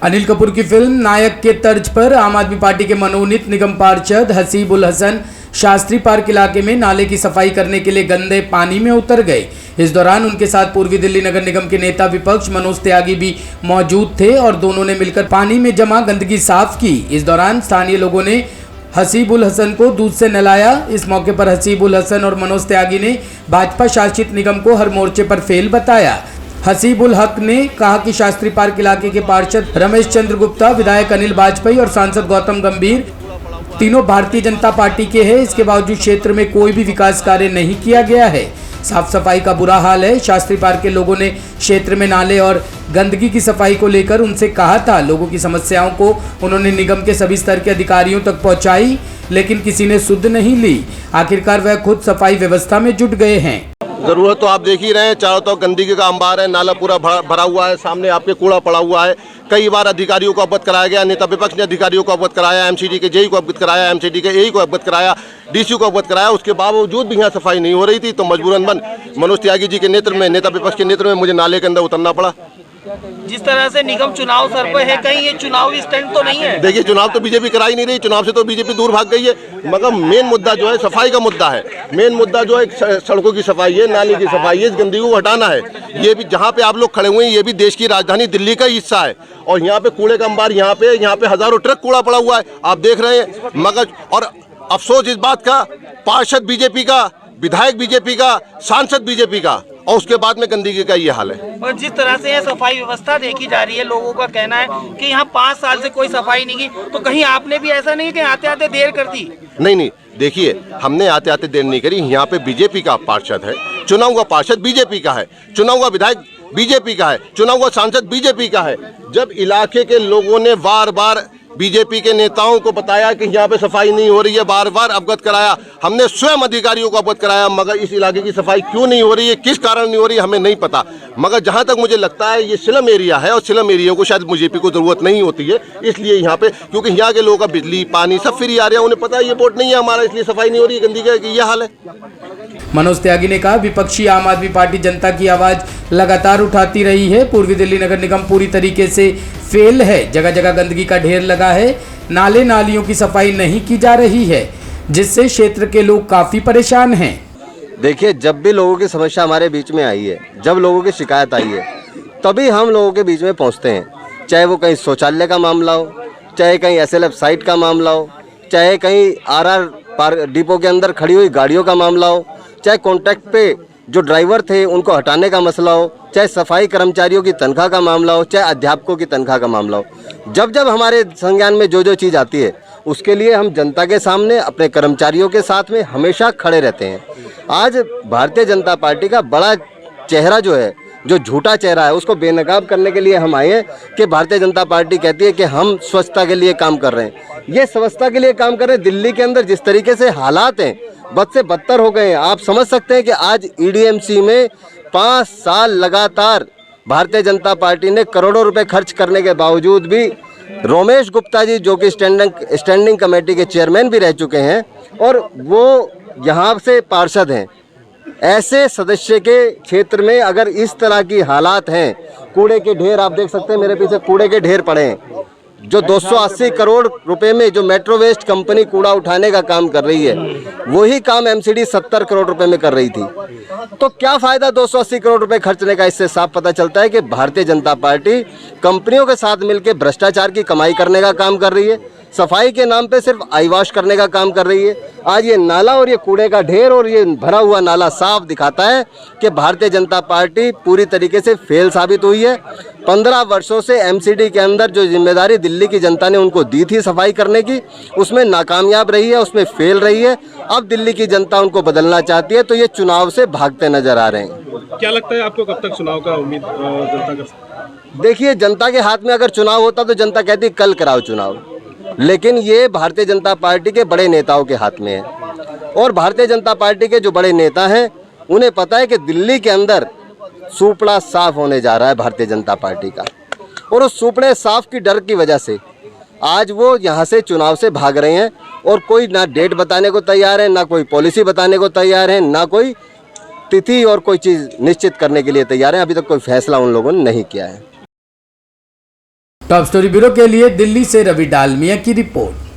अनिल कपूर की फिल्म नायक के तर्ज पर आम आदमी पार्टी के मनोनीत निगम पार्षद हसीब उल हसन शास्त्री पार्क इलाके में नाले की सफाई करने के लिए गंदे पानी में उतर गए। इस दौरान उनके साथ पूर्वी दिल्ली नगर निगम के नेता विपक्ष मनोज त्यागी भी मौजूद थे और दोनों ने मिलकर पानी में जमा गंदगी साफ की। इस दौरान स्थानीय लोगों ने हसीब उल हसन को दूध से नहलाया। इस मौके पर हसीब उल हसन और मनोज त्यागी ने भाजपा शासित निगम को हर मोर्चे पर फेल बताया। हसीब उल हक ने कहा कि शास्त्री पार्क इलाके के पार्षद रमेश चंद्र गुप्ता, विधायक अनिल वाजपेयी और सांसद गौतम गंभीर तीनों भारतीय जनता पार्टी के हैं। इसके बावजूद क्षेत्र में कोई भी विकास कार्य नहीं किया गया है। साफ सफाई का बुरा हाल है। शास्त्री पार्क के लोगों ने क्षेत्र में नाले और गंदगी की सफाई को लेकर उनसे कहा था। लोगों की समस्याओं को उन्होंने निगम के सभी स्तर के अधिकारियों तक पहुंचाई, लेकिन किसी ने सुध नहीं ली। आखिरकार वह खुद सफाई व्यवस्था में जुट गए हैं। जरूरत तो आप देख ही रहे हैं, चारों तरफ गंदगी का अंबार है, नाला पूरा भरा हुआ है, सामने आपके कूड़ा पड़ा हुआ है। कई बार अधिकारियों को अवगत कराया गया, नेता विपक्ष ने अधिकारियों को अवगत कराया, एमसीडी के जेई को अवगत कराया, एमसीडी के एई को अवगत कराया, डीसी को अवगत कराया। उसके बावजूद भी यहाँ सफाई नहीं हो रही थी, तो मजबूरन मनोज त्यागी जी के नेतृत्व में, नेता विपक्ष के नेतृत्व में मुझे नाले के अंदर उतरना पड़ा। जिस तरह से निगम चुनाव सर पे है, कहीं ये चुनावी स्टंट तो नहीं है? देखिए, चुनाव तो बीजेपी करा ही नहीं रही, चुनाव से तो बीजेपी दूर भाग गई है। मगर मेन मुद्दा जो है सफाई का मुद्दा है। मेन मुद्दा जो है सड़कों की सफाई है, नाली की सफाई है, इस गंदगी को हटाना है। ये भी जहाँ पे आप लोग खड़े हुए हैं, ये भी देश की राजधानी दिल्ली का हिस्सा है और यहाँ पे कूड़े का अंबार, यहाँ पे हजारों ट्रक कूड़ा पड़ा हुआ है, आप देख रहे हैं। मगर और अफसोस इस बात का, पार्षद बीजेपी का, विधायक बीजेपी का, सांसद बीजेपी का, और उसके बाद में गंदगी का ये हाल है। और जिस तरह से यह सफाई व्यवस्था देखी जा रही है, लोगों का कहना है कि यहाँ 5 साल से कोई सफाई नहीं की, तो कहीं आपने भी ऐसा नहीं कि आते आते देर कर दी? नहीं, देखिए, हमने आते आते देर नहीं करी। यहाँ पे बीजेपी का पार्षद है, चुना हुआ पार्षद बीजेपी का है, चुना हुआ विधायक बीजेपी का है, चुना हुआ सांसद बीजेपी का है। जब इलाके के लोगों ने बार बार बीजेपी के नेताओं को बताया कि यहाँ पे सफाई नहीं हो रही है, बार बार अवगत कराया, हमने स्वयं अधिकारियों को अवगत कराया, मगर इस इलाके की सफाई क्यों नहीं हो रही है, किस कारण नहीं हो रही है, हमें नहीं पता। मगर जहाँ तक मुझे लगता है ये स्लम एरिया है और स्लम एरिया को शायद बीजेपी को जरूरत नहीं होती है, इसलिए यहाँ पे, क्योंकि यहाँ के लोगों का बिजली पानी सब फ्री आ रहा है, उन्हें पता है ये वोट नहीं है हमारा, इसलिए सफाई नहीं हो रही है, गंदगी का ये हाल है। मनोज त्यागी ने कहा, विपक्षी आम आदमी पार्टी जनता की आवाज लगातार उठाती रही है। पूर्वी दिल्ली नगर निगम पूरी तरीके से फेल है। जगह जगह गंदगी का ढेर लगा है, नाले नालियों की सफाई नहीं की जा रही है, जिससे क्षेत्र के लोग काफी परेशान हैं। देखिए, जब भी लोगों की समस्या हमारे बीच में आई है, जब लोगों की शिकायत आई है, तभी हम लोगों के बीच में पहुंचते हैं। चाहे वो कहीं शौचालय का मामला हो, चाहे कहीं एसएलएफ साइट का मामला हो, चाहे कहीं आरआर डिपो के अंदर खड़ी हुई गाड़ियों का मामला हो, चाहे कॉन्ट्रैक्ट पे जो ड्राइवर थे उनको हटाने का मसला हो, चाहे सफाई कर्मचारियों की तनख्वाह का मामला हो, चाहे अध्यापकों की तनख्वाह का मामला हो। जब जब हमारे संज्ञान में जो चीज़ आती है, उसके लिए हम जनता के सामने अपने कर्मचारियों के साथ में हमेशा खड़े रहते हैं। आज भारतीय जनता पार्टी का बड़ा चेहरा जो है, जो झूठा चेहरा है, उसको बेनकाब करने के लिए हम आए हैं कि भारतीय जनता पार्टी कहती है कि हम स्वच्छता के लिए काम कर रहे हैं। ये स्वच्छता के लिए काम कर रहे हैं। दिल्ली के अंदर जिस तरीके से हालात हैं, बद से बदतर हो गए हैं। आप समझ सकते हैं कि आज ईडीएमसी में 5 साल लगातार भारतीय जनता पार्टी ने करोड़ों रुपए खर्च करने के बावजूद भी रमेश गुप्ता जी, जो कि स्टैंडिंग कमेटी के चेयरमैन भी रह चुके हैं और वो यहाँ से पार्षद हैं, ऐसे सदस्य के क्षेत्र में अगर इस तरह की हालात हैं, कूड़े के ढेर आप देख सकते हैं, मेरे पीछे कूड़े के ढेर पड़े हैं। जो 280 करोड़ रुपए में जो मेट्रो वेस्ट कंपनी कूड़ा उठाने का काम कर रही है, वही काम एमसीडी 70 करोड़ रुपए में कर रही थी। तो क्या फायदा 280 करोड़ रुपए खर्चने का? इससे साफ पता चलता है कि भारतीय जनता पार्टी कंपनियों के साथ मिलकर भ्रष्टाचार की कमाई करने का काम कर रही है, सफाई के नाम पे सिर्फ आईवाश करने का काम कर रही है। आज ये नाला और ये कूड़े का ढेर और ये भरा हुआ नाला साफ दिखाता है कि भारतीय जनता पार्टी पूरी तरीके से फेल साबित हुई है। 15 वर्षों से एमसीडी के अंदर जो जिम्मेदारी दिल्ली की जनता ने उनको दी थी सफाई करने की, उसमें नाकामयाब रही है, उसमें फेल रही है। अब दिल्ली की जनता उनको बदलना चाहती है, तो ये चुनाव से भागते नजर आ रहे हैं। क्या लगता है आपको, कब तक चुनाव का उम्मीद जनता का? देखिए, जनता के हाथ में अगर चुनाव होता तो जनता कहती कल कराओ चुनाव, लेकिन ये भारतीय जनता पार्टी के बड़े नेताओं के हाथ में है। और भारतीय जनता पार्टी के जो बड़े नेता हैं, उन्हें पता है कि दिल्ली के अंदर सुपड़ा साफ होने जा रहा है भारतीय जनता पार्टी का, और उस सुपड़े साफ की डर की वजह से आज वो यहाँ से चुनाव से भाग रहे हैं और कोई ना डेट बताने को तैयार है, ना कोई पॉलिसी बताने को तैयार है, ना कोई तिथि और कोई चीज़ निश्चित करने के लिए तैयार है। अभी तक कोई फैसला उन लोगों ने नहीं किया है। टॉप स्टोरी ब्यूरो के लिए दिल्ली से रवि डालमिया की रिपोर्ट।